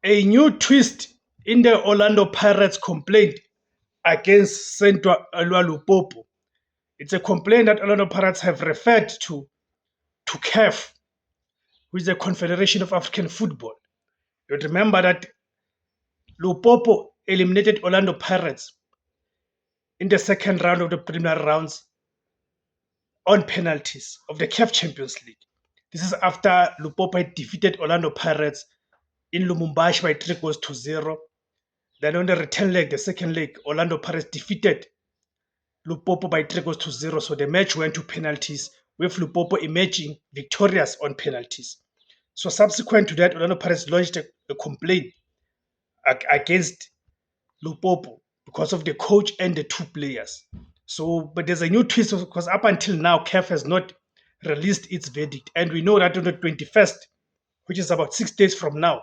A new twist in the Orlando Pirates complaint against Sentwa Lupopo. It's a complaint that Orlando Pirates have referred to CAF, which is the Confederation of African Football. You remember that Lupopo eliminated Orlando Pirates in the second round of the preliminary rounds on penalties of the CAF Champions League. This is after Lupopo had defeated Orlando Pirates in Lumumbashi by 3-0. Then on the return leg, the second leg, Orlando Pirates defeated Lupopo by 3-0. So the match went to penalties, with Lupopo emerging victorious on penalties. So subsequent to that, Orlando Pirates launched a complaint against Lupopo because of the coach and the two players. So, but there's a new twist because up until now, CAF has not released its verdict. And we know that on the 21st, which is about 6 days from now,